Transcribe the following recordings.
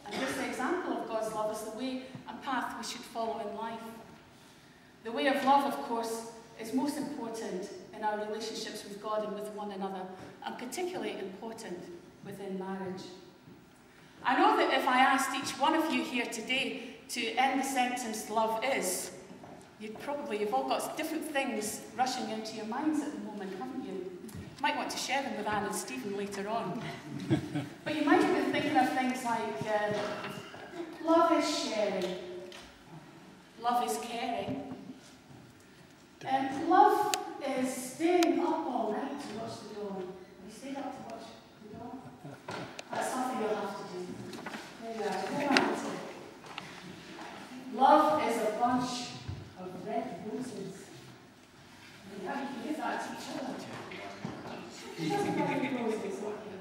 And this example of God's love is the way and path we should follow in life. The way of love, of course, is most important in our relationships with God and with one another, and particularly important within marriage. I know that if I asked each one of you here today to end the sentence, love is, you've all got different things rushing into your minds at the moment, haven't you? You might want to share them with Anne and Stephen later on. But you might have been thinking of things like, love is sharing, love is caring, love is staying up all night to watch the dawn. Have you stayed up to watch the dawn? That's something you'll have to do. There you are. Go on to it. Love is a bunch of red roses. And how you can give that to each other. It doesn't have roses, okay.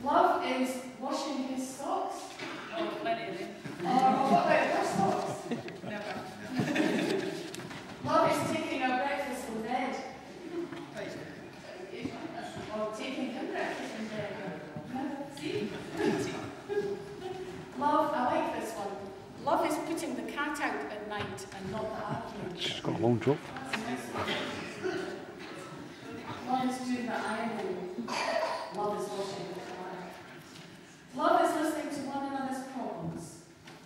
Love is washing his socks. Oh, plenty of them. Or what about your socks? Never. Love is taking our breakfast in bed. Or taking him breakfast in bed. See? Love, I like this one. Love is putting the cat out at night and not the argument. She's got a long drop. Love is doing the ironing. Love is washing the car. Love is listening to one another's problems.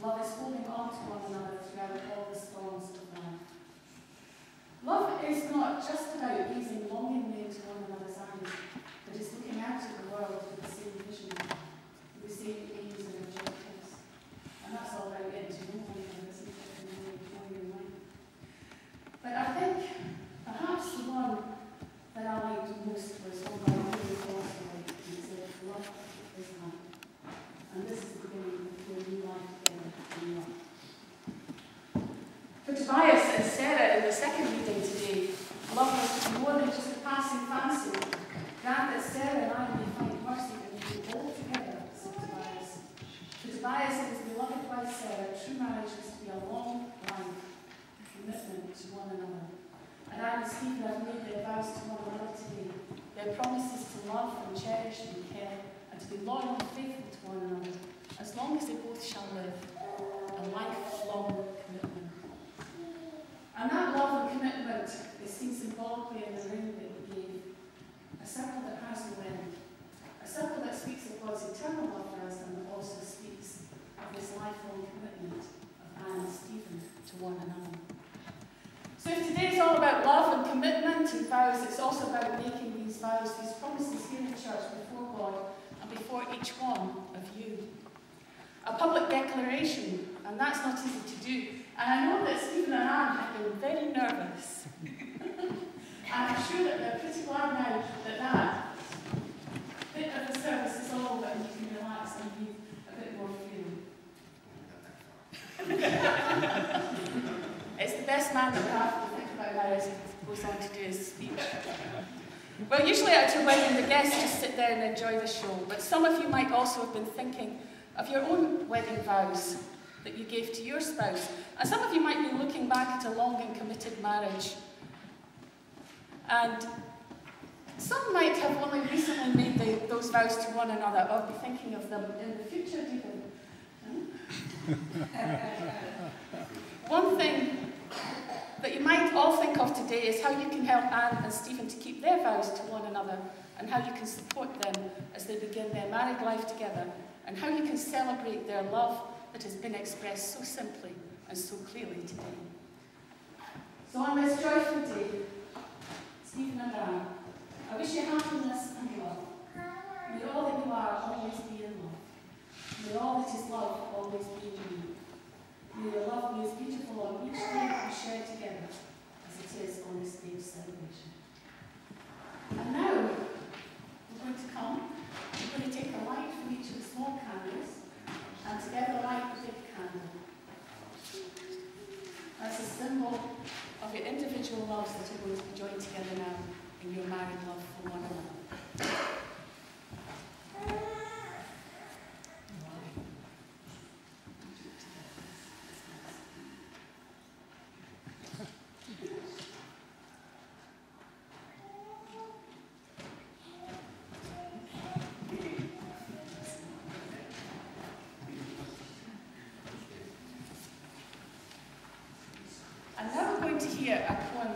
Love is holding on to one another throughout all the storms of life. Love is not just about gazing longingly into one another's eyes, but it's looking out at the world with the same vision, with the same aims and objectives. And that's all about getting to know one another, isn't it, and knowing your mind. But I think perhaps the one that I liked most was one I really also liked, and it said, love is life. And this is the beginning of your new life together in love. For Tobias and Sarah in the second reading today, love was more than just a passing fancy. Grant that Sarah and I may find mercy when we do all together, said Tobias. For Tobias and his beloved wife Sarah, true marriage is to be a long life, commitment to one another. And Anne and Stephen have made their vows to one another today. Their promises to love and cherish and care, and to be loyal and faithful to one another, as long as they both shall live. A lifelong commitment. And that love and commitment is seen symbolically in the ring that we gave. A circle that has no end. A circle that speaks of God's eternal love for us and that also speaks of this lifelong commitment of Anne and Stephen to one another. So if today is all about love and commitment and vows, it's also about making these vows, these promises here in church before God and before each one of you. A public declaration, and that's not easy to do. And I know that Stephen and Anne have been very nervous. And I'm sure that they're pretty glad now that that bit of the service is over and you can relax and breathe a bit more freely. It's the best man that we have to think about now as he goes on to do his speech. Well, usually at your wedding, the guests just sit there and enjoy the show. But some of you might also have been thinking of your own wedding vows that you gave to your spouse. And some of you might be looking back at a long and committed marriage. And some might have only recently made those vows to one another, or be thinking of them in the future even. One thing that you might all think of today is how you can help Anne and Stephen to keep their vows to one another, and how you can support them as they begin their married life together, and how you can celebrate their love that has been expressed so simply and so clearly today. So on this joyful day, Stephen and Anne, I wish you happiness and love. May all that you are always be in love. May all that is love always be in you. May your love be as beautiful on each day that we share together as it is on this day of celebration. And now, we're going to come. We're going to take a light from each of the small candles and together light the big candle. That's a symbol of your individual loves that are going to be joined together now in your married love for one another. hear a poem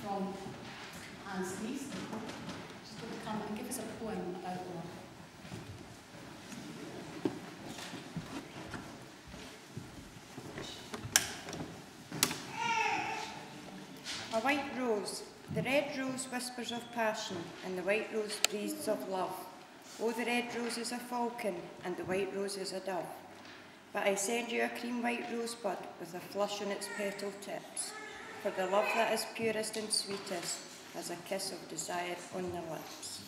from Anne and Steve. She's going to come and give us a poem about love. A white rose. The red rose whispers of passion, and the white rose breathes of love. Oh, the red rose is a falcon, and the white rose is a dove. But I send you a cream white rosebud with a flush on its petal tips, for the love that is purest and sweetest has a kiss of desire on the lips.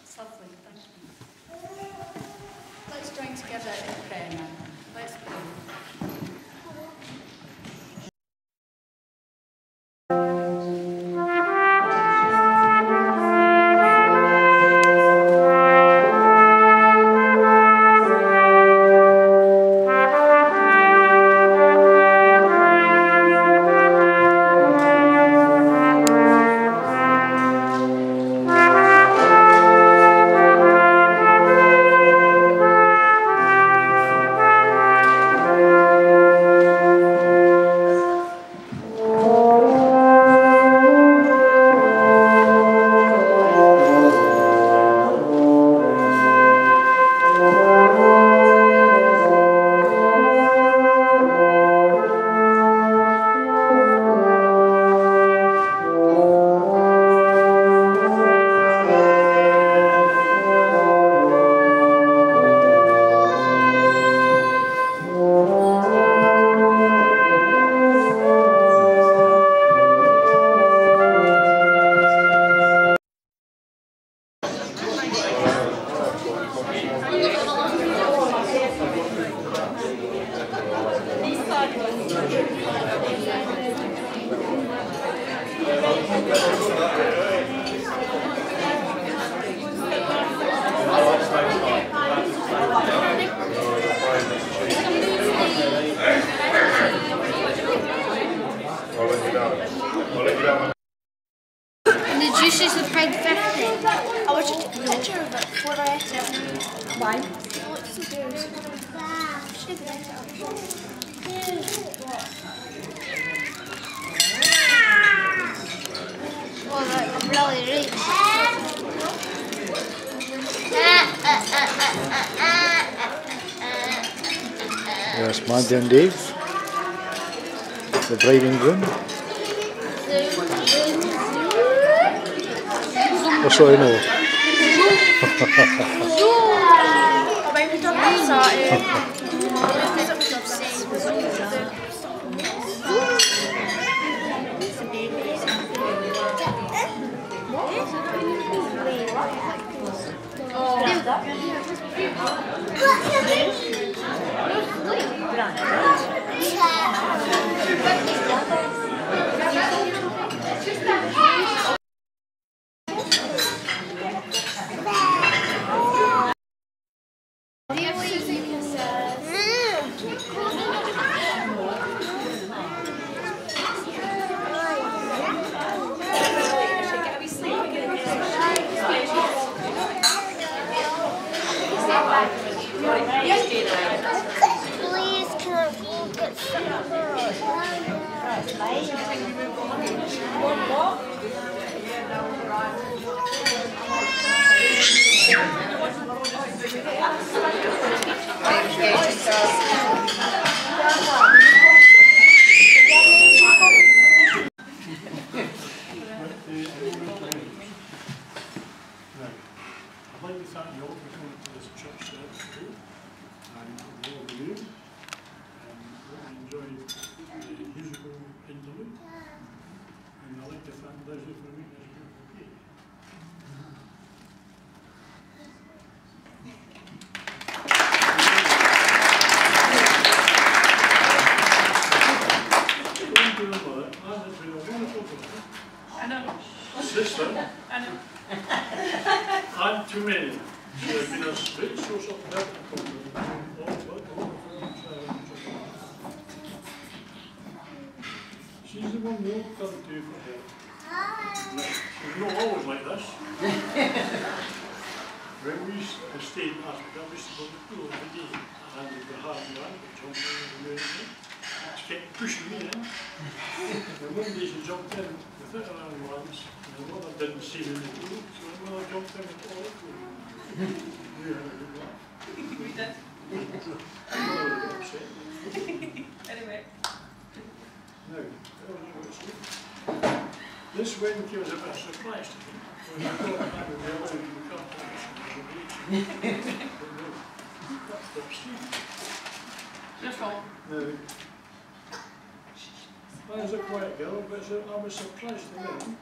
It's lovely, thank you. Let's join together in prayer now. Let's pray. The juices of Craig 50. I want you to take a picture of it before I eat it. Why? Oh, it's so good. Should I get oh, that's really rich. Yes, Mandy and Dave, the bride and groom. What's that I know? Please, can I go get some I'd like to thank you all for coming to this church service today, and all of you. Really enjoyed the musical interlude, and I'd like to thank Leslie for making this beautiful cake. Going to the mother, Anne has been a wonderful daughter. I know. Sister. I know. And to many, she has been a great source of help and comfort. She's the one who won't come to you for help. She's not always like this. When we stayed in hospital, we used to go to school every day, and we had the language on the She kept pushing me in. And one day she jumped in without her own arms, and the mother didn't see me in the pool, so the mother jumped in with all the pool. We had a good laugh. We did. The mother was upset. Anyway. Now, this Wednesday was a bit of a surprise to me. When I thought I would be allowed to become professional. That's upstairs. Your fault. Now, I was a quiet girl, but I was surprised to learn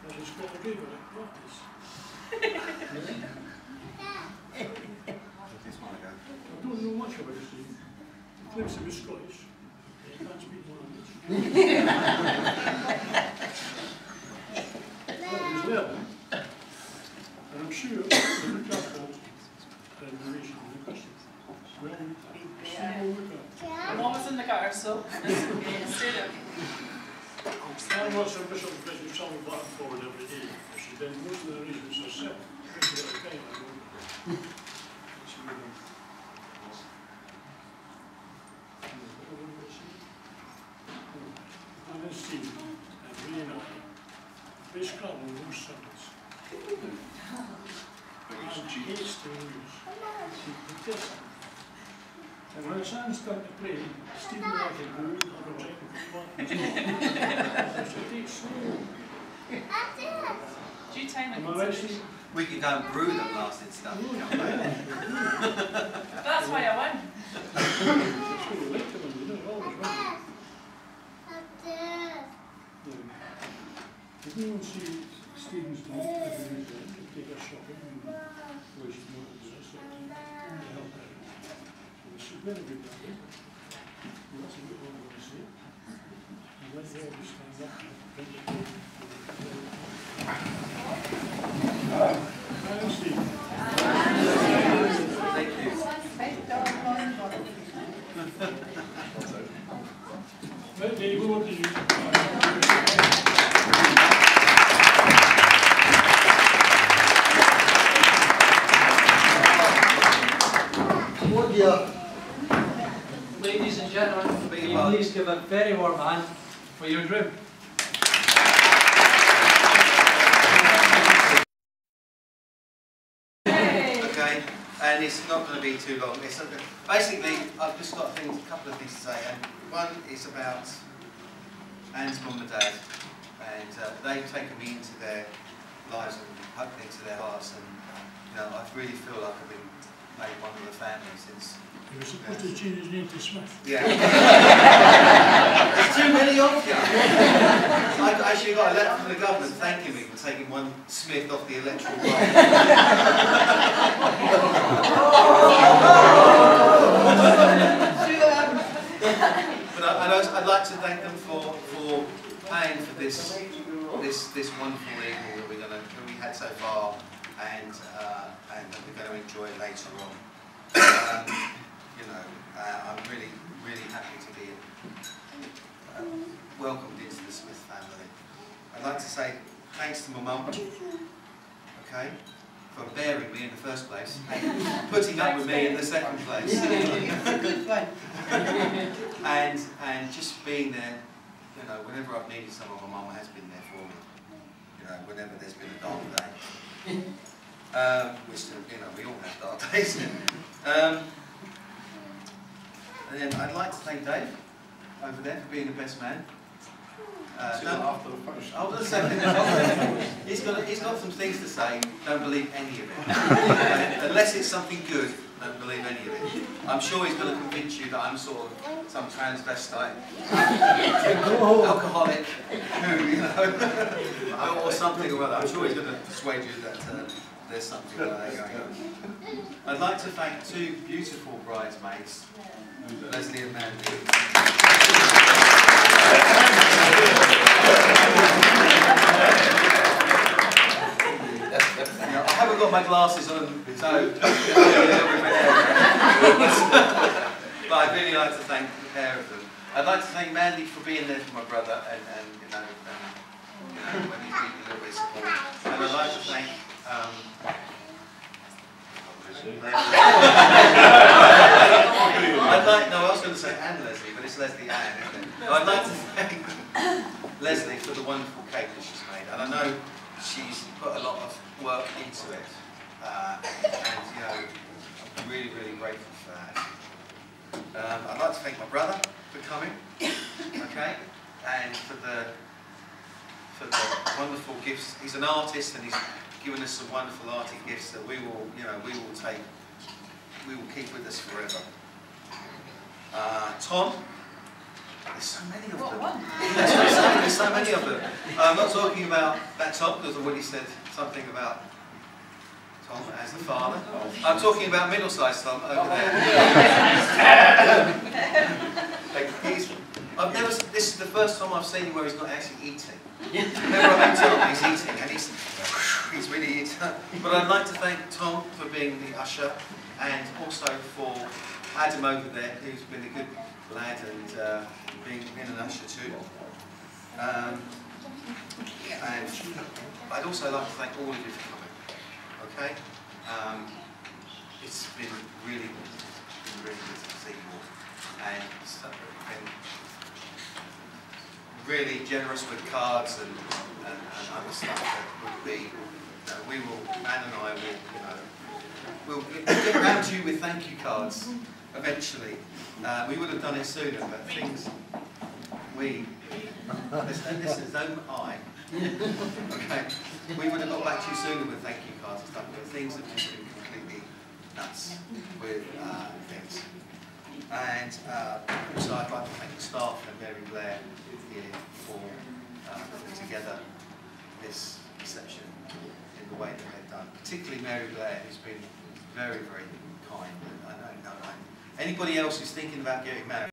that she's got to give her a practice. I don't know much about Steve. He claims to be Scottish. He can't speak language. But he's learning, and I'm sure he'll look after it in relation to the question. Well, she will look after it. I'm always in the car, so stay there. I was a bishop because you travel back and forward every day. She did most of the reasons herself. Most of the time I go. Anne and Steve and me and I, they scrabble most Sundays. And she hates to lose. She detests them. And when it's Anne started to play, Steve and I can go and have a drink and come back. She takes slow. Due time and Am I right, consideration. Steve? We could go and brew them last and stuff. That's why I won. It's really late to them, you know, always right. If you want to see Stephen's done every weekend, you take her shopping and waste more of the rest of it to help her. So it's a very good idea. Well, that's a good one I want to see. And let you all just stand up and drink the cake. Anne and Steve. Thank you. Well, Dave, over to you. Ladies and gentlemen, will you please give a very warm hand for your groom. Okay, and it's not going to be too long. It's basically, I've just got a couple of things to say. And one is about Anne's mum and dad, and they've taken me into their lives and hooked into their hearts. And you know, I really feel like I've been made one of the family since. You were supposed to change his name to Smith. Yeah. There's too many of you. I actually got a letter from the government thanking me for taking one Smith off the electoral roll. But I'd like to thank them for paying for this wonderful evening that we had so far, and that we're going to enjoy later on. You know, I'm really, really happy to be welcomed into the Smith family. I'd like to say thanks to my mum, okay, for bearing me in the first place, and putting up with me in the second place. Good fun. and just being there, you know, whenever I've needed someone, my mum has been there for me. You know, whenever there's been a dark day. Which, you know, we all have dark days. And then I'd like to thank Dave over there for being the best man. After the first. Hold on a second. He's got some things to say. Don't believe any of it. Unless it's something good, don't believe any of it. I'm sure he's going to convince you that I'm sort of some transvestite, alcoholic, who, you know, or something or other. I'm sure he's going to persuade you that there's something like that going on. I'd like to thank two beautiful bridesmaids, Leslie and Mandy. I haven't got my glasses on, so but I'd really like to thank the pair of them. I'd like to thank Mandy for being there for my brother, and you know, when he's been a little bit supportive. And I'd like to thank I was going to say Anne Leslie, but it's Leslie Ann, isn't it? I'd like to thank Leslie for the wonderful cake that she's made, and I know she's put a lot of work into it, and you know, I'm really, really grateful for that. I'd like to thank my brother for coming, okay, and for the wonderful gifts. He's an artist, and he's given us some wonderful arty gifts that we will, you know, we will keep with us forever. Tom, there's so many of them. That's what I'm saying, there's so many of them. I'm not talking about that Tom, because I've already said something about Tom as the father. I'm talking about middle-sized Tom over there. This is the first time I've seen him where he's not actually eating. Whenever I meet Tom, he's eating, and he's really eating. But I'd like to thank Tom for being the usher, and also for Adam over there, who's been a good lad and being an usher too. And I'd also like to thank all of you for coming. Okay, it's been really good to see you all, and it's been really generous with cards and other stuff that would be. We will, Anne and I will, you know, we'll get around to you with thank you cards eventually. We would have done it sooner, but things listen, don't I? Okay, we would have got back to you sooner with thank you cards and stuff, but things have just been completely nuts with things. And also I'd like to thank the staff and Mary Blair here for putting together this reception in the way that they've done. Particularly Mary Blair, who's been very, very kind. I know, anybody else who's thinking about getting married,